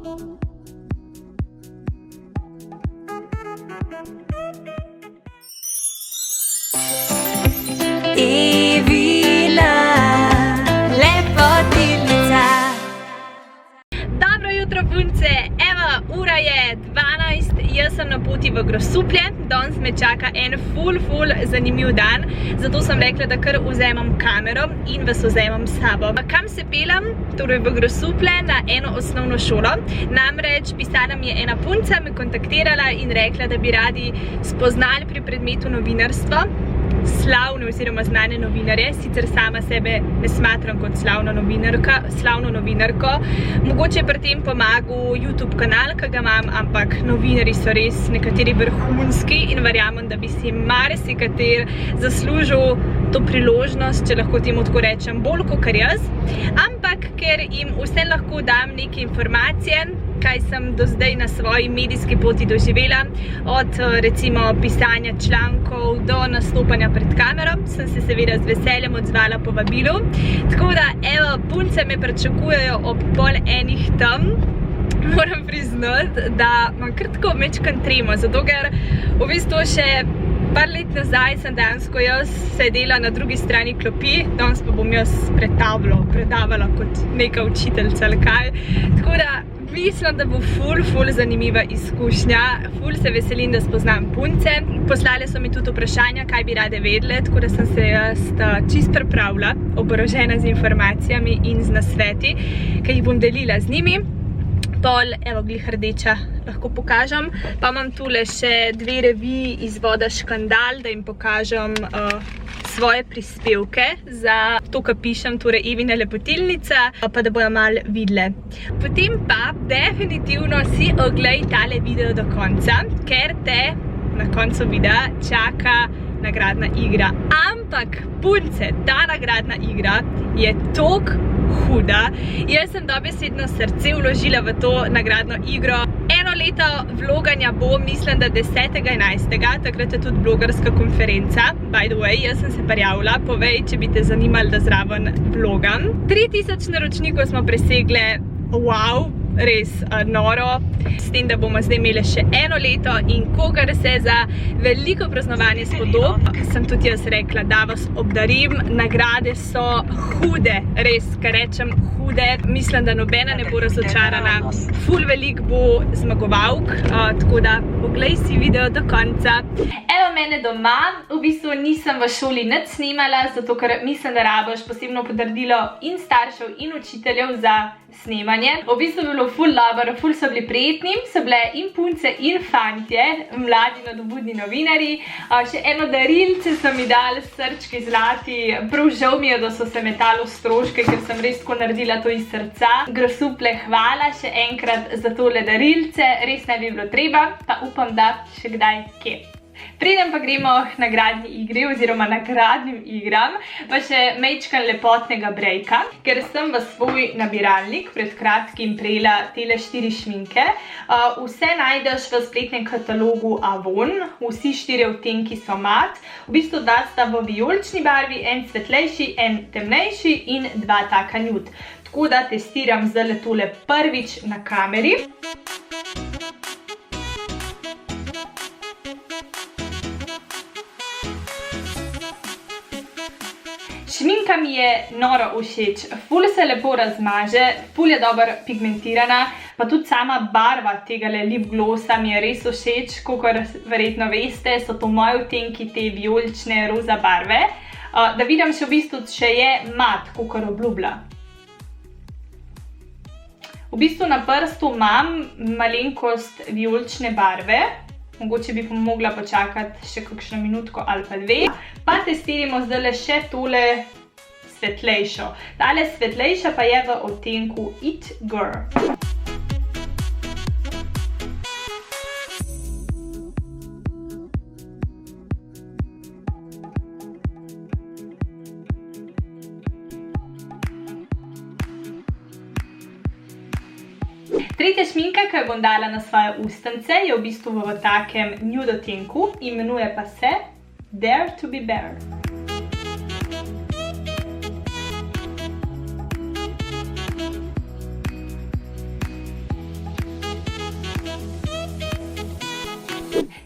Evina lepotilnica. Dobro jutro, punce! Evo, ura je 12, jaz sem na poti v Grosuplje. Danes me čaka en ful zanimiv dan, zato sem rekla, da kar vzemam kamero in vas vzemam s sabo. Kam se pelem? Torej v Grosuplje na eno osnovno šolo. Namreč pisala mi je ena punca, me kontaktirala in rekla, da bi radi spoznali pri predmetu novinarstvo slavne oziroma znane novinarje. Sicer sama sebe ne smatram kot slavno novinarko. Mogoče je pri tem pomagal YouTube kanal, ki ga imam, ampak novinarji so res nekateri vrhunski in verjamem, da bi si marsikateri zaslužil to priložnost, če lahko temu tako rečem, bolj kot jaz. Ampak ker jim vse lahko dam neke informacije, kaj sem do zdaj na svoji medijski poti doživela, od recimo pisanja člankov do nastopanja pred kamero, sem se seveda z veseljem odzvala povabilu. Tako da, evo, punce me pričakujejo ob 12:30 tam. Moram priznati, da imam kar tako mečkan tremo, zato ker v bistvu še par let nazaj sem dejansko jaz sedela na drugi strani klopi, danes pa bom jaz predavala kot neka učiteljica ali kaj. Tako da mislim, da bo ful zanimiva izkušnja. Ful se veselim, da spoznam punce. Poslali so mi tudi vprašanja, kaj bi rade vedele, tako da sem se jaz čist pripravila, oborožena z informacijami in z nasveti, ki jih bom delila z njimi. Pol, evo, glih rdeča, lahko pokažem. Pa imam tule še dve reviji iz Voda Škandal, da jim pokažem svoje prispevke za to, kar pišem, torej Evina lepotilnica, pa da bojo malo videle. Potem pa definitivno si oglej tale video do konca, ker te na koncu videa čaka nagradna igra. Ampak, punce, ta nagradna igra je toliko huda. Jaz sem dobesedno srce vložila v to nagradno igro. Eno leto vloganja bo, mislim, da 10.11. Takrat je tudi blogerska konferenca. By the way, jaz sem se prijavila. Povej, če bi te zanimali, da zraven vlogam. 3000 naročnikov smo presegle. Wow, res noro. S tem, da bomo zdaj imeli še eno leto in kogar se za veliko praznovanje spodob, sem tudi jaz rekla, da vas obdarim. Nagrade so hude, res, kar rečem hude. Mislim, da nobena ne bo razočarana. Ful velik bo zmagovalk, tako da poglej si video do konca. Evo mene doma, v bistvu nisem v šoli nič snemala, zato ker mislim, da rabiš posebno potrdilo in staršev in učiteljev za snemanje. V bistvu je bilo ful dobro, ful so bili prijetni, so bile in punce in fantje, mladi nadobudni novinarji. Še eno darilce so mi dali, srčki zlati, prav žal mi je, da so se metali v stroške, ker sem res tako naredila to iz srca. Grosuplje, hvala še enkrat za tole darilce, res ne bi bilo treba, pa upam, da še kdaj kje. Preden pa gremo k nagradni igri oziroma nagradnim igram, pa še mečkan lepotnega brejka, ker sem v svoj nabiralnik pred kratkim prejela tele 4 šminke. Vse najdeš v spletnem katalogu Avon, vsi 4 odtenki so mat, v bistvu dva sta v vijolični barvi, en svetlejši, en temnejši in dva taka nude. Tako da testiram zdaj tole prvič na kameri. Šminka mi je noro všeč, ful se lepo razmaže, ful je dobro pigmentirana, pa tudi sama barva tegale lip glossa mi je res všeč, kakor verjetno veste, so to moji odtenki te vijolične roza barve. Da vidim še v bistvu, če je mat, kakor obljublja. V bistvu na prstu imam malenkost vijolične barve. Mogoče bi mogla počakati še kakšno minutko ali pa dve. Pa testiramo zdaj še tole svetlejšo. Tale svetlejša pa je v odtenku It Girl. Tretja šminka, ki jo bom dala na svoje ustnice, je v bistvu v takem nude odtenku, imenuje pa se Dare to be Bare.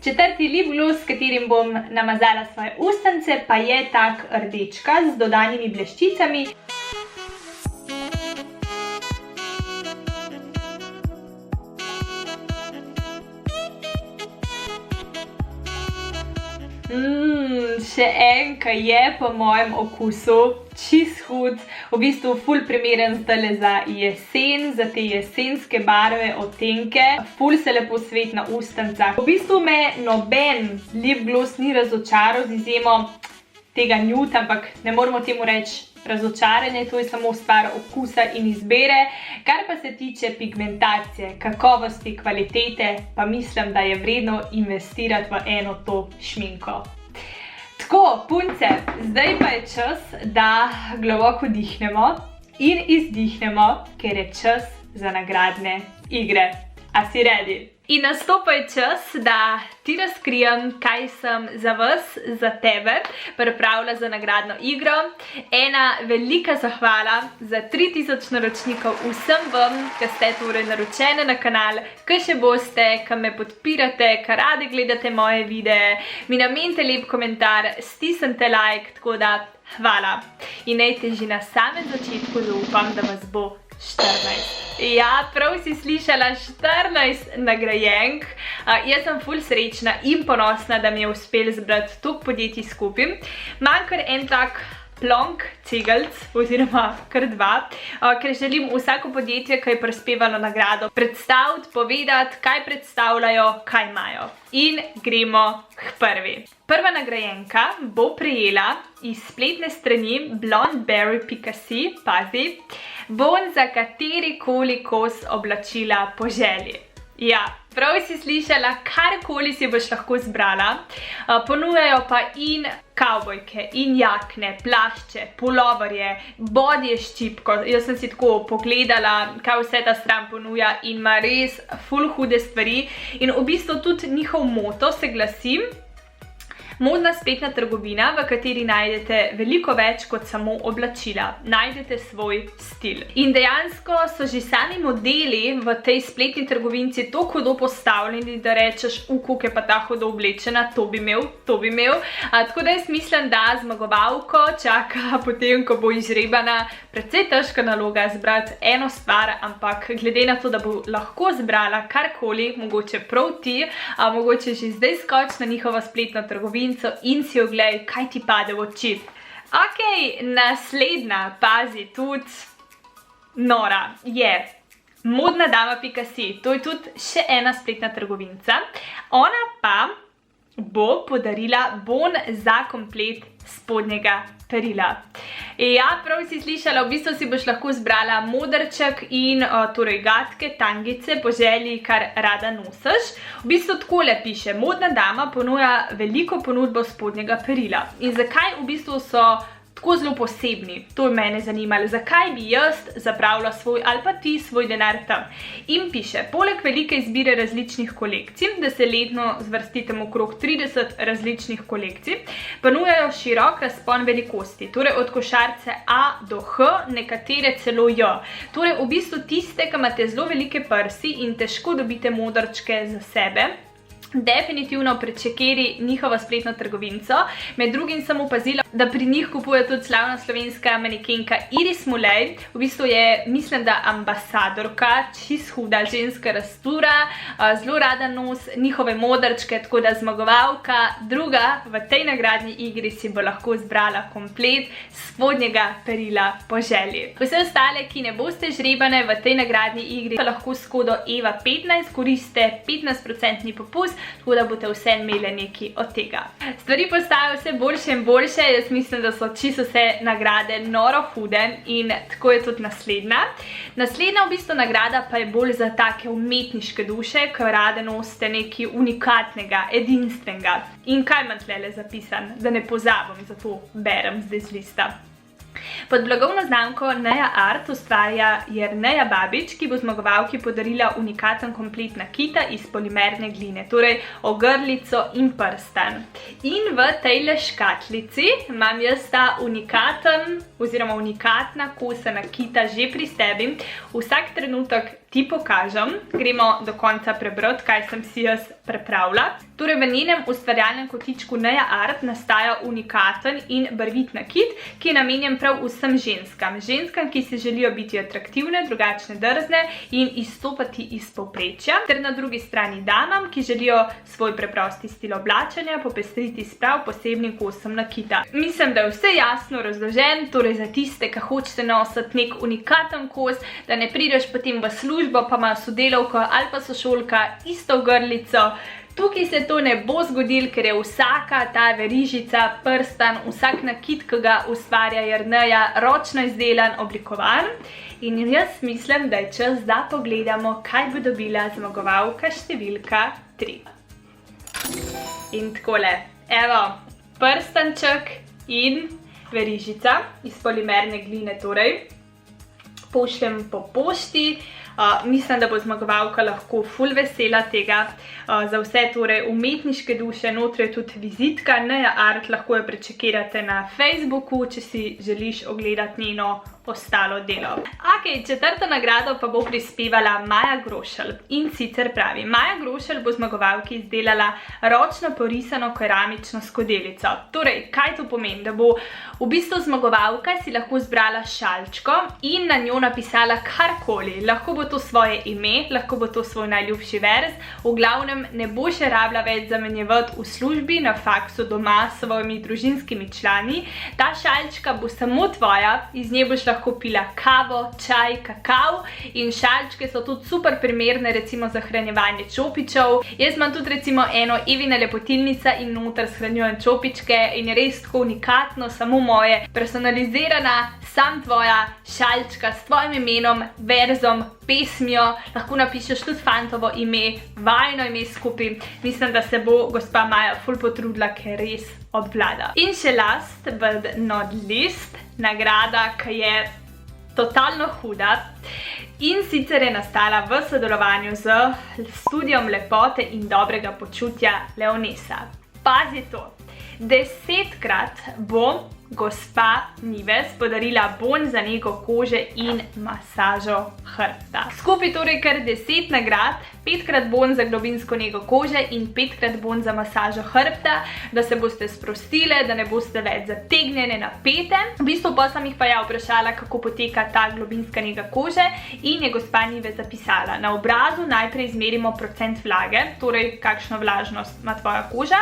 Četrti lip gloss, s katerim bom namazala svoje ustnice, pa je tak rdečka z dodanimi bleščicami. Še en, ki je po mojem okusu čist hud, v bistvu ful primeren zdajle za jesen, za te jesenske barve, odtenke, ful se lepo sveti na ustnicah. V bistvu me noben lip gloss ni razočaral z izjemo tega nude, ampak ne moramo temu reči razočaranje, to je samo stvar okusa in izbere. Kar pa se tiče pigmentacije, kakovosti, kvalitete, pa mislim, da je vredno investirati v eno to šminko. Tako, punce, zdaj pa je čas, da globoko dihnemo in izdihnemo, ker je čas za nagradne igre. A si ready? In nastopa je čas, da ti razkrijem, kaj sem za vas, za tebe pripravila za nagradno igro. Ena velika zahvala za 3000 naročnikov vsem vam, ki ste torej naročene na kanal, ki še boste, ki me podpirate, ki radi gledate moje videe, mi namenite lep komentar, stisnite like, tako da hvala. In najte že na samem začetku zaupam, da vas bo 14. Ja, prav si slišala, 14 nagrajenk. Jaz sem ful srečna in ponosna, da mi je uspelo zbrati toliko podjetij skupaj. Imam kar en tak plonk cegelc, oziroma kar dva, ker želim vsako podjetje, ki je prispevalo nagrado, predstaviti, povedati, kaj predstavljajo, kaj imajo. In gremo k prvi. Prva nagrajenka bo prejela iz spletne strani blondeberry.si, pazi, bon za katerikoli kos oblačila po želji. Ja, prav si slišala, karkoli si boš lahko zbrala. Ponujajo pa in kavbojke, in jakne, plašče, puloverje, bodje ščipko. Jaz sem si tako pogledala, kaj vse ta stran ponuja in ima res ful hude stvari. In v bistvu tudi njihov moto se glasi: modna spletna trgovina, v kateri najdete veliko več kot samo oblačila. Najdete svoj stil. In dejansko so že sami modeli v tej spletni trgovinci tako hudo postavljeni, da rečeš, kako je pa ta hudo oblečena, to bi imel. Tako da jaz mislim, da zmagovalko čaka potem, ko bo izžrebana, precej težka naloga zbrati eno stvar, ampak glede na to, da bo lahko zbrala karkoli, mogoče prav ti, mogoče že zdaj skoč na njihovo spletno trgovino in si oglej, kaj ti pade v oči. Ok, naslednja, pazi, tudi nora, je modnadama.si. To je tudi še ena spletna trgovinca. Ona pa bo podarila bon za komplet spodnjega perila. Ja, prav si slišala, v bistvu si boš lahko zbrala modrček in torej gatke, tangice, po želji, kar rada nosiš. V bistvu takole piše: modna dama ponuja veliko ponudbo spodnjega perila. In zakaj v bistvu so tako zelo posebni? To je mene zanimalo. Zakaj bi jaz zapravila svoj ali pa ti svoj denar tam? In piše: poleg velike izbire različnih kolekcij, da se letno zvrstite okrog 30 različnih kolekcij, ponujajo širok razpon velikosti, torej od košarce A do H, nekatere celo J. Torej v bistvu tiste, ki imate zelo velike prsi in težko dobite modrčke za sebe, definitivno prečekeri njihovo spletno trgovinco. Med drugim sem opazila, da pri njih kupuje tudi slavna slovenska manekenka Iris Mulej. V bistvu je, mislim, da ambasadorka, čist huda ženska rastura, zelo rada nos njihove modrčke, tako da zmagovalka druga v tej nagradni igri si bo lahko zbrala komplet spodnjega perila po želji. Vse ostale, ki ne boste žrebane v tej nagradni igri, pa lahko s kodo EVA15 koriste 15% popust, tako da boste vse imeli nekaj od tega. Stvari postajajo vse boljše in boljše, jaz mislim, da so čisto vse nagrade noro hude in tako je tudi naslednja. Naslednja v bistvu nagrada pa je bolj za take umetniške duše, ki rade nosite nekaj unikatnega, edinstvenega. In kaj imam tlele zapisan, da ne pozabim, zato berem zdaj z lista. Pod blagovno znamko Neja Art ustvarja Jerneja Babič, ki bo zmagovalki podarila unikaten komplet nakita iz polimerne gline, torej ogrlico in prstan. In v tejle škatlici imam jaz ta unikatna kosa nakita že pri sebi. Vsak trenutek ti pokažem, gremo do konca prebrati, kaj sem si jaz pripravila. Torej v njenem ustvarjalnem kotičku Neja Art nastaja unikaten in barvit nakit, ki je namenjen prav vsem ženskam. Ženskam, ki si želijo biti atraktivne, drugačne, drzne in izstopati iz povprečja. Ter na drugi strani damam, ki želijo svoj preprosti stil oblačenja popestriti s prav posebnim kosom nakita. Mislim, da je vse jasno razložen, torej za tiste, ki hočete nositi nek unikaten kos, da ne prideš potem v službo, pa ima sodelavko ali pa sošolka isto ogrlico. Tukaj se to ne bo zgodilo, ker je vsaka ta verižica, prstan, vsak nakit, ki ga ustvarja Jerneja, ročno izdelan, oblikovan. In jaz mislim, da je čas, da pogledamo, kaj bo dobila zmagovalka številka 3. In takole, evo, prstanček in verižica iz polimerne gline, torej pošljem po pošti. Mislim, da bo zmagovalka lahko ful vesela tega. Za vse torej umetniške duše, notri je tudi vizitka Neja Art, lahko jo prečekirate na Facebooku, če si želiš ogledati njeno ostalo delo. Ok, četrto nagrado pa bo prispevala Maja Grošelj. In sicer pravi, Maja Grošelj bo zmagovalki izdelala ročno porisano keramično skodelico. Torej, kaj to pomeni? Da bo v bistvu zmagovalka si lahko zbrala šalčko in na njo napisala karkoli. Lahko bo to svoje ime, lahko bo to svoj najljubši verz. V glavnem ne bo še rabila več zamenjevati v službi, na faksu, doma s svojimi družinskimi člani. Ta šalčka bo samo tvoja, iz nje boš lahko pila kavo, čaj, kakav in šalčke so tudi super primerne recimo za hranjevanje čopičev. Jaz imam tudi recimo eno Evina lepotilnica in noter shranjujem čopičke in je res tako unikatno, samo moje, personalizirana, sam tvoja šalčka s tvojim imenom, verzom, pesmijo, lahko napišeš tudi fantovo ime, vajno ime skupaj. Mislim, da se bo gospa Maja ful potrudila, ker res obvlada. In še last but not least, nagrada, ki je totalno huda. In sicer je nastala v sodelovanju z Studiom lepote in dobrega počutja Leonesa. Pazi to, 10-krat bo gospa Nives podarila bon za nego kože in masažo hrbta. Skupaj torej kar 10 nagrad, 5-krat bon za globinsko nego kože in 5-krat bon za masažo hrbta, da se boste sprostile, da ne boste več zategnjene, napete. V bistvu pa sem jih pa ja vprašala, kako poteka ta globinska nega kože in je gospa Nives zapisala. Na obrazu najprej izmerimo procent vlage, torej kakšno vlažnost ima tvoja koža,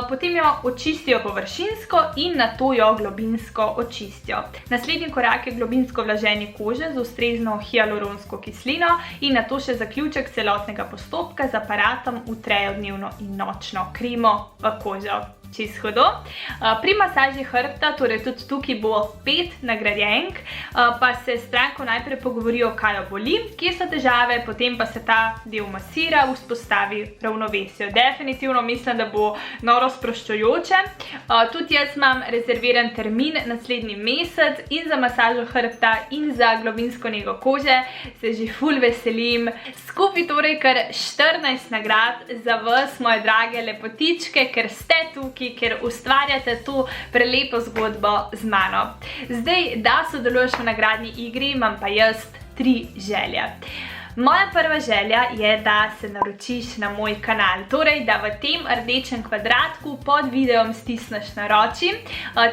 potem jo očistijo površinsko in nato jo globinsko očistijo. Naslednji korak je globinsko vlaženje kože z ustrezno hialuronsko kislino in nato še zaključek celotnega postopka z aparatom utrejo dnevno in nočno kremo v kožo. Čisto hudo. Pri masaži hrbta, torej tudi tukaj bo 5 nagrajenk, pa se s stranko najprej pogovorijo, kaj jo boli, kje so težave, potem pa se ta del masira, vzpostavi ravnovesje. Definitivno mislim, da bo noro sproščujoče. Tudi jaz imam rezerviran termin naslednji mesec in za masažo hrbta in za globinsko nego kože. Se že ful veselim. Skupaj torej kar 14 nagrad za vas, moje drage lepotičke, ker ste tukaj, ker ustvarjate to prelepo zgodbo z mano. Zdaj, da sodeluješ v nagradni igri, imam pa jaz 3 želje. Moja prva želja je, da se naročiš na moj kanal, torej da v tem rdečem kvadratku pod videom stisneš naroči.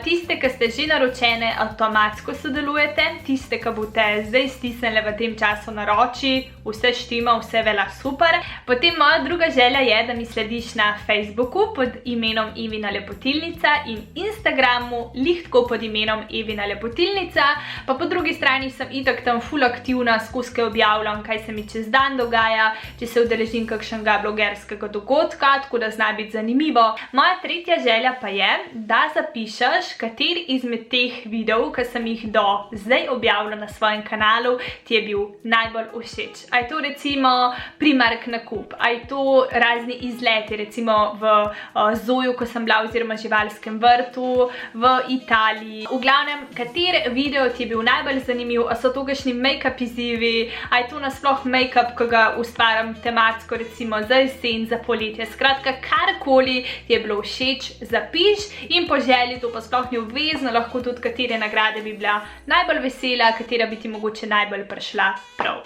Tiste, ki ste že naročene, avtomatsko sodelujete, tiste, ki boste zdaj stisnili v tem času naroči, vse štima, vse vela super. Potem moja druga želja je, da mi slediš na Facebooku pod imenom Evina lepotilnica in Instagramu lihtko pod imenom Evina lepotilnica, pa po drugi strani sem itak tam ful aktivna, skozi kaj objavljam, kaj se se mi čez dan dogaja, če se udeležim kakšnega blogerskega dogodka, tako da zna biti zanimivo. Moja tretja želja pa je, da zapišeš, kateri izmed teh videov, ki sem jih do zdaj objavila na svojem kanalu, ti je bil najbolj všeč. A je to recimo Primark nakup, a je to razni izleti, recimo v Zoju, ko sem bila, oziroma živalskem vrtu, v Italiji. V glavnem, kater video ti je bil najbolj zanimiv, a so to kakšni make-up izzivi, a je to nasploh make-up, ki ga ustvarjam tematsko, recimo za jesen, za poletje. Skratka, karkoli ti je bilo všeč, zapiš in po želji, to pa sploh ni obvezno, lahko tudi katere nagrade bi bila najbolj vesela, katera bi ti mogoče najbolj prišla prav.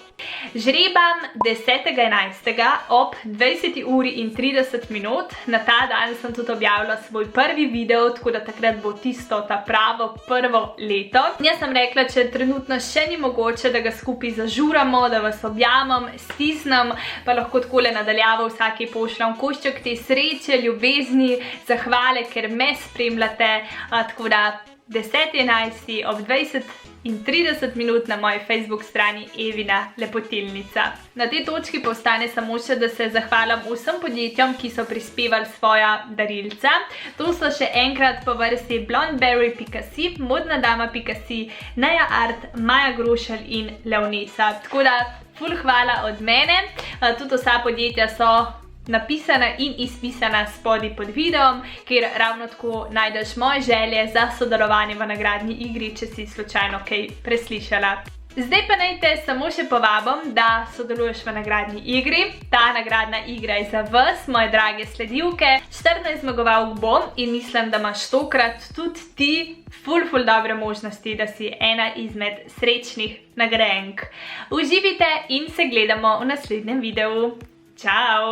Žrebam 10.11. ob 20:30. Na ta dan sem tudi objavila svoj prvi video, tako da takrat bo tisto ta pravo prvo leto. Jaz sem rekla, če trenutno še ni mogoče, da ga skupaj zažuramo, da vas objamem, stisnem, pa lahko takole nadaljavo vsaki pošljam košček te sreče, ljubezni, zahvale, ker me spremljate, tako da 10.11. ob 20:30 na moji Facebook strani Evina Lepotilnica. Na tej točki pa ostane samo še, da se zahvalim vsem podjetjem, ki so prispevali svoja darilca. To so še enkrat po vrsti blondberry.si, modnadama.si, Neja Art, Maja Grošelj in Leonesa. Tako da, ful hvala od mene. Tudi vsa podjetja so napisana in izpisana spodaj pod videom, kjer ravno tako najdeš moje želje za sodelovanje v nagradni igri, če si slučajno kaj preslišala. Zdaj pa naj te samo še povabim, da sodeluješ v nagradni igri. Ta nagradna igra je za vas, moje drage sledilke. 14 zmagovalk bom in mislim, da imaš tokrat tudi ti ful dobre možnosti, da si ena izmed srečnih nagrajenk. Uživite in se gledamo v naslednjem videu. Čau!